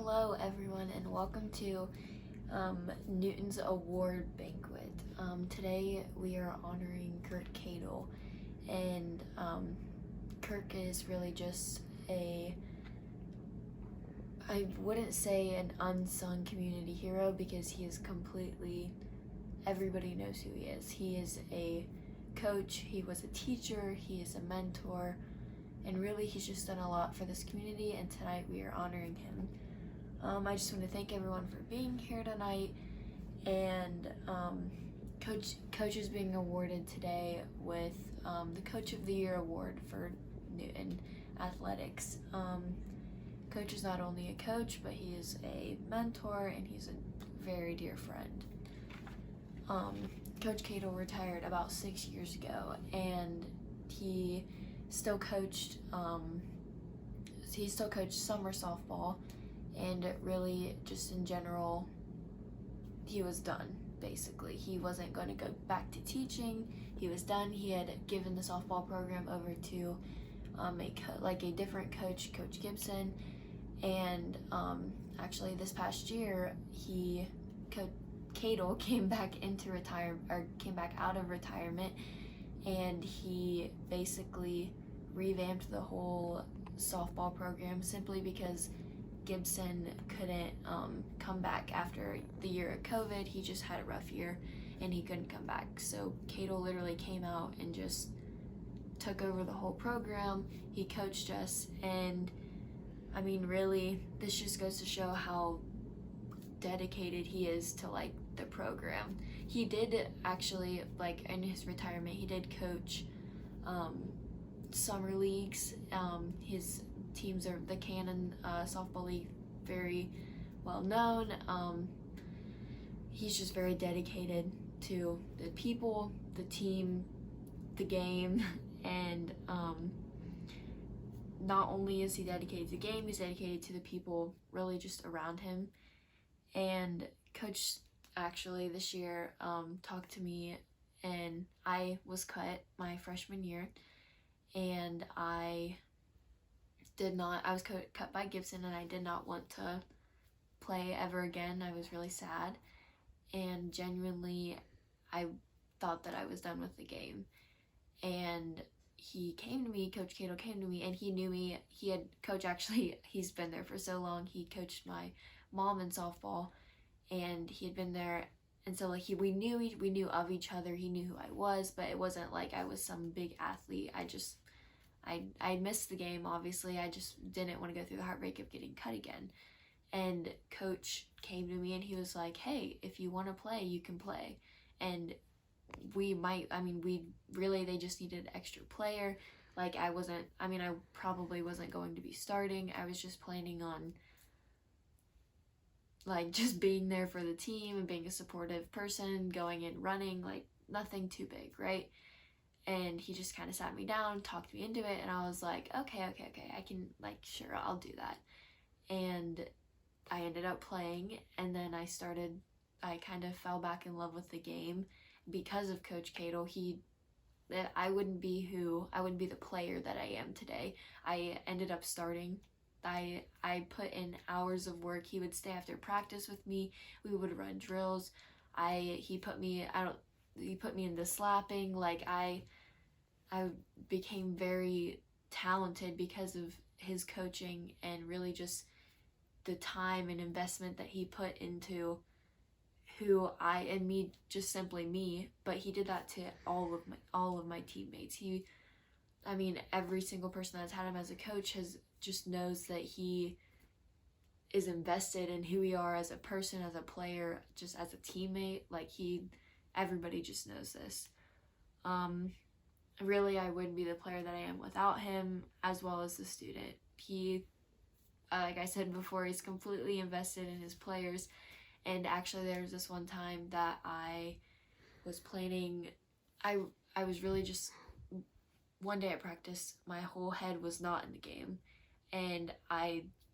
Hello, everyone, and welcome to Newton's Award Banquet. Today we are honoring Kirk Cadle, and Kirk is really just I wouldn't say an unsung community hero because he is completely, everybody knows who he is. He is a coach, he was a teacher, he is a mentor, and really he's just done a lot for this community, and tonight we are honoring him. I just want to thank everyone for being here tonight, and Coach is being awarded today with the Coach of the Year award for Newton Athletics. Coach is not only a coach, but he is a mentor, and he's a very dear friend. Coach Cato retired about 6 years ago, and he still coached summer softball, and really just in general he was done. Basically, he wasn't going to go back to teaching. He was done. He had given the softball program over to a different coach, Coach Gibson, and actually this past year Cadle came back out of retirement, and he basically revamped the whole softball program simply because Gibson couldn't come back after the year of COVID. He just had a rough year and he couldn't come back. So Cadle literally came out and just took over the whole program. He coached us, and I mean, really, this just goes to show how dedicated he is to the program. He did actually, in his retirement, he did coach summer leagues. His teams are the Cannon softball league, very well known. He's just very dedicated to the people, the team, the game, and not only is he dedicated to the game, he's dedicated to the people really just around him. And Coach actually this year talked to me, and I was cut my freshman year, and I was cut by Gibson, and I did not want to play ever again. I was really sad, and genuinely I thought that I was done with the game. And Coach Cato came to me, and he knew me. He's been there for so long. He coached my mom in softball, and he had been there, and so we knew of each other. He knew who I was, but it wasn't like I was some big athlete. I missed the game, obviously. I just didn't want to go through the heartbreak of getting cut again. And Coach came to me and he was like, hey, if you want to play, you can play. And they just needed an extra player. I probably wasn't going to be starting. I was just planning on just being there for the team and being a supportive person, going and running, nothing too big, right? And he just kind of sat me down, talked me into it, and I was like, okay, I can, sure, I'll do that. And I ended up playing, and then I kind of fell back in love with the game because of Coach Cadle. I wouldn't be the player that I am today. I ended up starting. I put in hours of work. He would stay after practice with me. We would run drills. He put me into slapping. I became very talented because of his coaching, and really just the time and investment that he put into just simply me. But he did that to all of my teammates. Every single person that's had him as a coach just knows that he is invested in who we are as a person, as a player, just as a teammate. Everybody just knows this. Really, I wouldn't be the player that I am without him, as well as the student. He, like I said before, he's completely invested in his players. And actually, there was this one time that I was planning, I was really just, one day at practice, my whole head was not in the game. And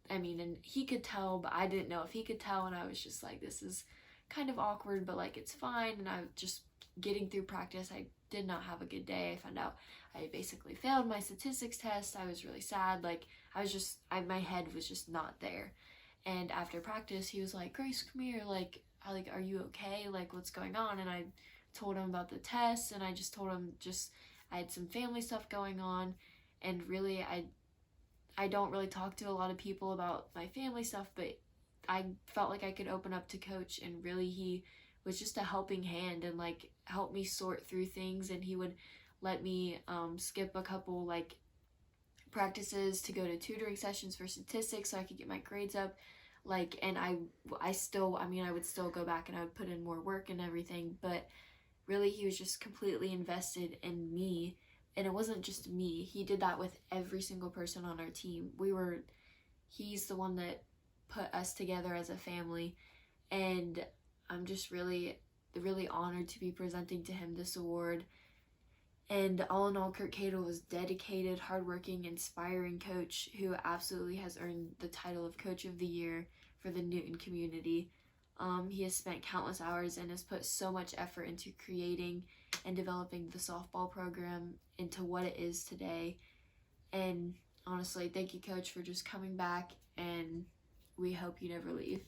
and he could tell, but I didn't know if he could tell, and I was just like, this is kind of awkward, but it's fine. And I was just getting through practice. I did not have a good day. I found out I basically failed my statistics test. I was really sad. My head was just not there. And after practice, he was like, Grace, come here. Like, are you okay? Like, what's going on? And I told him about the test, and I just told him I had some family stuff going on, and really, I don't really talk to a lot of people about my family stuff, but I felt like I could open up to Coach, and really he was just a helping hand and like help me sort through things, and he would let me skip a couple like practices to go to tutoring sessions for statistics so I could get my grades up. Like, and I still, I mean, I would still go back and I would put in more work and everything, but really he was just completely invested in me. And it wasn't just me, he did that with every single person on our team. He's the one that put us together as a family, and I'm just really honored to be presenting to him this award. And all in all, Kurt Cadle was dedicated, hardworking, inspiring coach who absolutely has earned the title of Coach of the Year for the Newton community. He has spent countless hours and has put so much effort into creating and developing the softball program into what it is today. And honestly, thank you, Coach, for just coming back, and we hope you never leave.